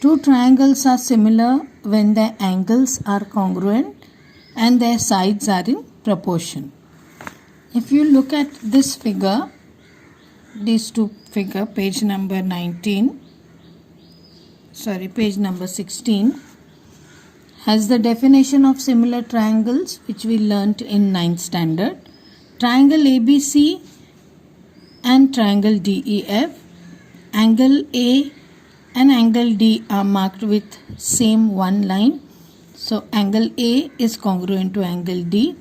Two triangles are similar when their angles are congruent and their sides are in proportion. If you look at this figure, these two figure, page number 16, has the definition of similar triangles which we learnt in 9th standard. Triangle ABC and triangle DEF, angle A and angle D are marked with same one line. So angle A is congruent to angle D.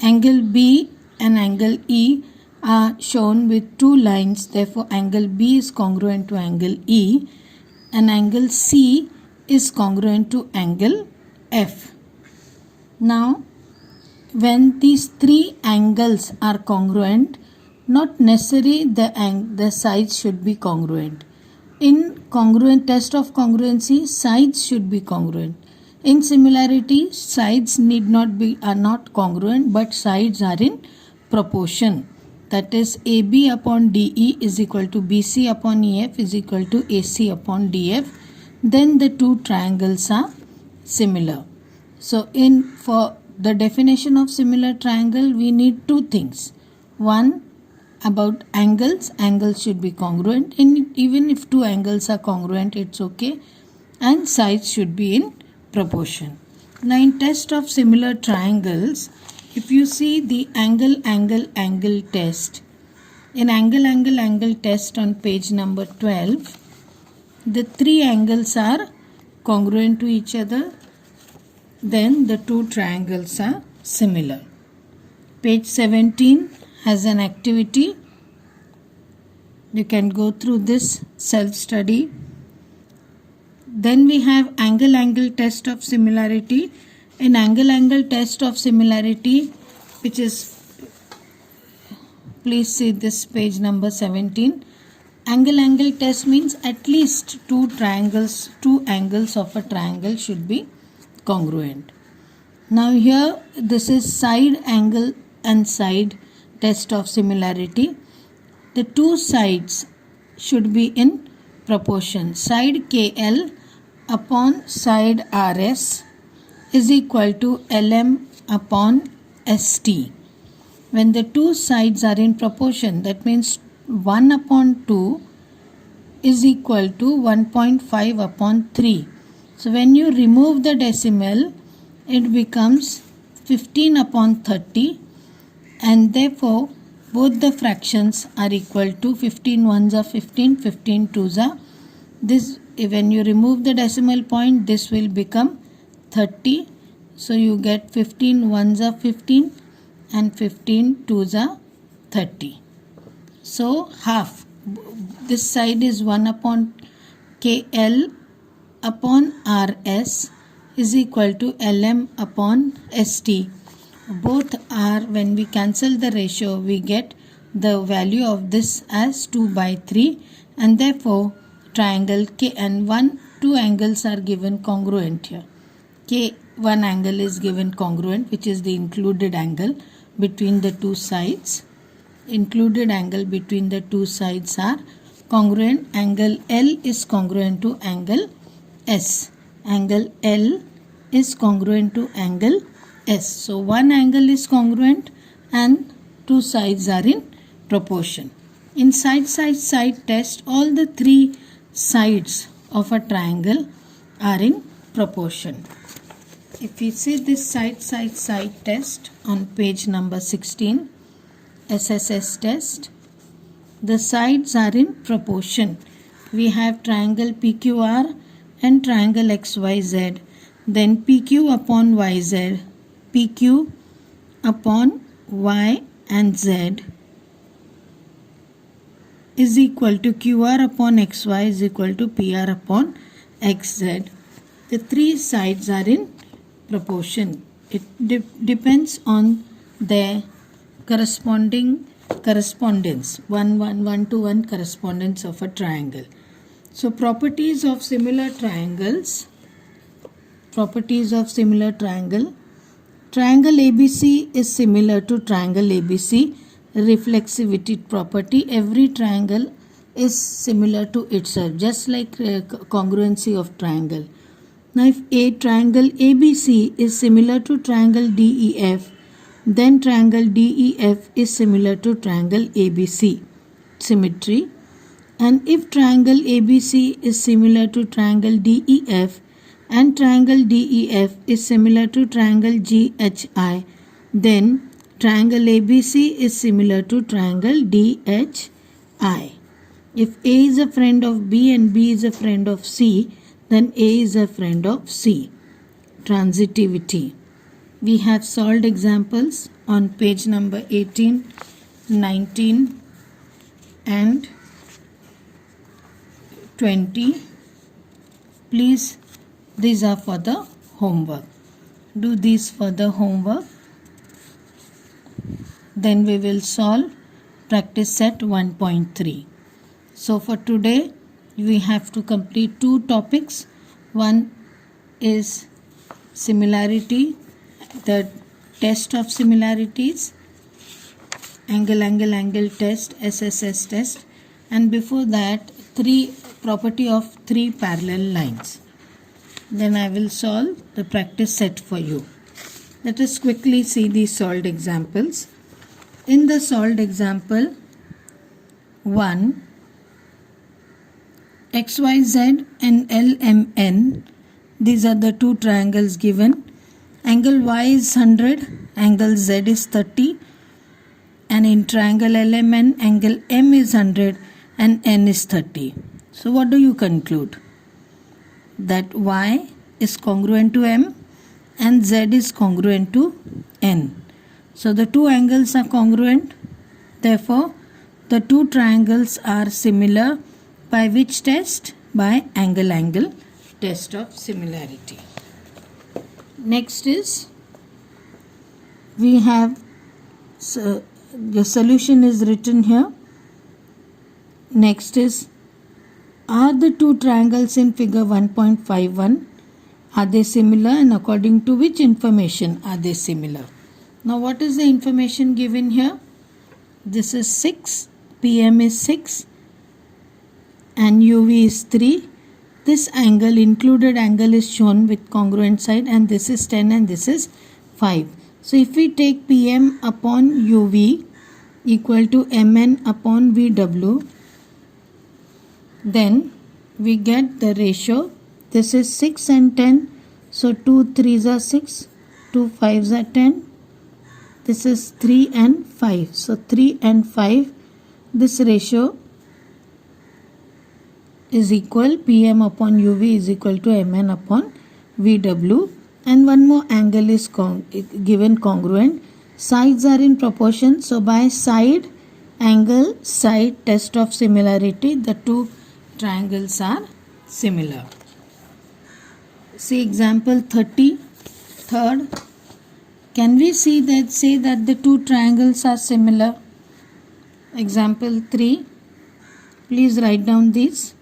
Angle B and angle E are shown with two lines. Therefore angle B is congruent to angle E and angle C is congruent to angle F. Now when these three angles are congruent, not necessarily the sides should be congruent. In test of congruency, sides should be congruent. In similarity, sides are not congruent, but sides are in proportion. That is, AB upon DE is equal to BC upon EF is equal to AC upon DF. Then the two triangles are similar. So for the definition of similar triangle, we need two things. One, about angles should be congruent, even if two angles are congruent, it's okay, and sides should be in proportion. Now in test of similar triangles, if you see the angle test, in angle test on page number 12, the three angles are congruent to each other, then the two triangles are similar. Page 17 has an activity. You can go through this self-study. Then we have angle test of similarity. In angle test of similarity, which is, please see this page number 17. Angle test means at least two angles of a triangle should be congruent. Now here this is side angle and side test of similarity. The two sides should be in proportion. Side KL upon side RS is equal to LM upon ST. When the two sides are in proportion, that means 1 upon 2 is equal to 1.5 upon 3. So when you remove the decimal, it becomes 15 upon 30, and therefore both the fractions are equal to 15 ones are 15, 15 twos are this. When you remove the decimal point, this will become 30. So you get 15 ones are 15 and 15 twos are 30. So half. This side is 1 upon KL upon RS is equal to LM upon ST. Both are, when we cancel the ratio, we get the value of this as 2 by 3, and therefore triangle K and two angles are given congruent here. K, one angle is given congruent, which is the included angle between the two sides. Included angle between the two sides are congruent. Angle L is congruent to angle S. Angle L is congruent to angle S. So one angle is congruent and two sides are in proportion. In side test, all the three sides of a triangle are in proportion. If we see this side test on page number 16, SSS test, the sides are in proportion. We have triangle PQR and triangle XYZ, then PQ upon YZ, PQ upon Y and Z is equal to QR upon XY is equal to PR upon XZ. The three sides are in proportion. It depends on their correspondence, one to one correspondence of a triangle. So properties of similar triangles. Triangle ABC is similar to triangle ABC reflexivity property. Every triangle is similar to itself, just like congruency of triangle. Now if a triangle ABC is similar to triangle DEF, then triangle DEF is similar to triangle ABC. Symmetry. And if triangle ABC is similar to triangle DEF and triangle DEF is similar to triangle GHI, then triangle ABC is similar to triangle DHI. If A is a friend of B and B is a friend of C, then A is a friend of C. Transitivity. We have solved examples on page number 18, 19 and 20. Please, these are for the homework. Do these for the homework. Then we will solve practice set 1.3. So for today, we have to complete two topics. One is similarity, the test of similarities, angle test, SSS test, and before that, property of three parallel lines. Then I will solve the practice set for you. Let us quickly see the solved examples. In the solved example 1, XYZ and LMN, these are the two triangles given. Angle Y is 100, angle Z is 30, and in triangle LMN, angle M is 100 and N is 30. So what do you conclude? That Y is congruent to M and Z is congruent to N. So the two angles are congruent. Therefore, the two triangles are similar by which test? By angle test of similarity. Next is, we have, the solution is written here. Next is, are the two triangles in figure 1.51, are they similar, and according to which information are they similar? Now what is the information given here? This is 6, PM is 6 and UV is 3. This angle, included angle, is shown with congruent side, and this is 10 and this is 5. So if we take PM upon UV equal to MN upon VW, then we get the ratio. This is 6 and 10. So 2 3s are 6, 2 5s are 10. This is 3 and 5. So 3 and 5. This ratio is equal, PM upon UV is equal to MN upon VW. And one more angle is given congruent. Sides are in proportion. So by side, angle, side test of similarity, the two triangles are similar. See example 30. Third, can we say that the two triangles are similar? Example 3. Please write down these.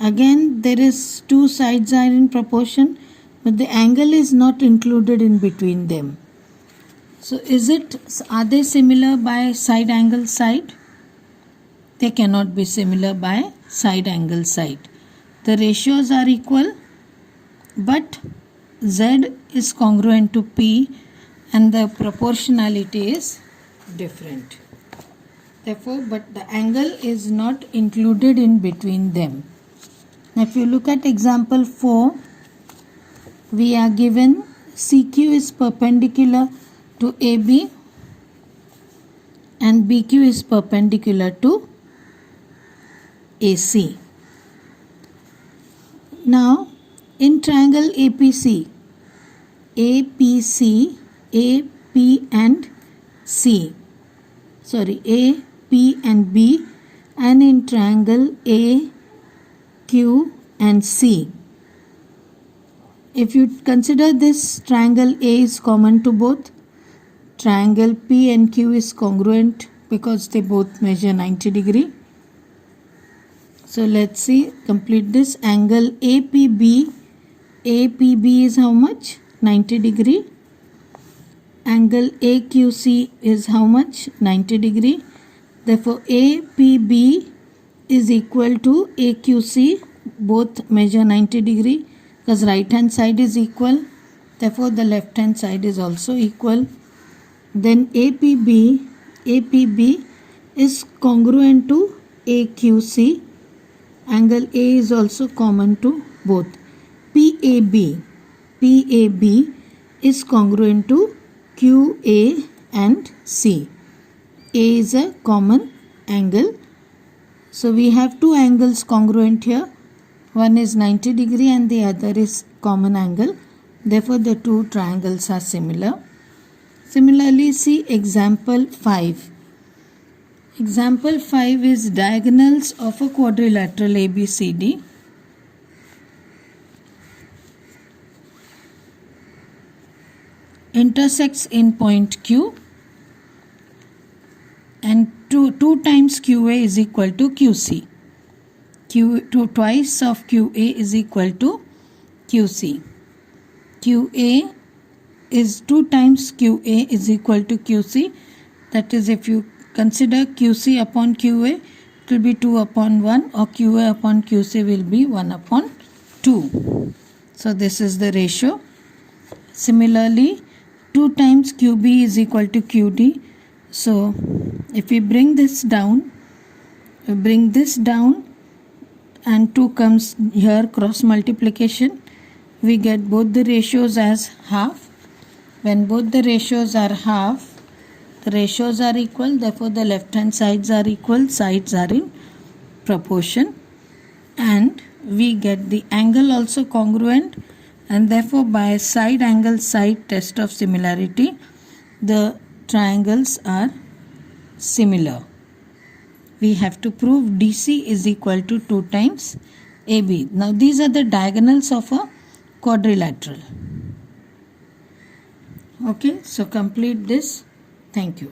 Again, there is two sides are in proportion, but the angle is not included in between them. So are they similar by side angle side? They cannot be similar by side angle side. The ratios are equal, but Z is congruent to P and the proportionality is different. Therefore, but the angle is not included in between them. Now if you look at example 4, we are given CQ is perpendicular to AB and BQ is perpendicular to AC. Now in triangle APC, AP and C, A, P and B, and in triangle A, Q and C. If you consider this triangle A is common to both, triangle P and Q is congruent because they both measure 90 degree. So let's see, complete this. Angle APB is how much? 90 degree. Angle AQC is how much? 90 degree. Therefore APB is equal to AQC, both measure 90 degree because right hand side is equal, therefore the left hand side is also equal. Then APB is congruent to AQC, angle A is also common to both. PAB is congruent to QA and C. A is a common angle. So we have two angles congruent here. One is 90 degree and the other is common angle. Therefore the two triangles are similar. Similarly, see example 5. Example 5 is diagonals of a quadrilateral ABCD. Intersects in point Q, and 2 times QA is equal to QC. Twice of QA is equal to QC. QA is 2 times QA is equal to QC. That is, if you consider QC upon QA, it will be 2 upon 1, or QA upon QC will be 1 upon 2. So this is the ratio. Similarly, 2 times QB is equal to QD. So if we bring this down, and 2 comes here, cross multiplication, we get both the ratios as half. When both the ratios are half, the ratios are equal, therefore the left hand sides are equal, sides are in proportion, and we get the angle also congruent, and therefore by side angle side test of similarity, the triangles are similar. We have to prove DC is equal to 2 times AB. Now these are the diagonals of a quadrilateral. Okay, so complete this. Thank you.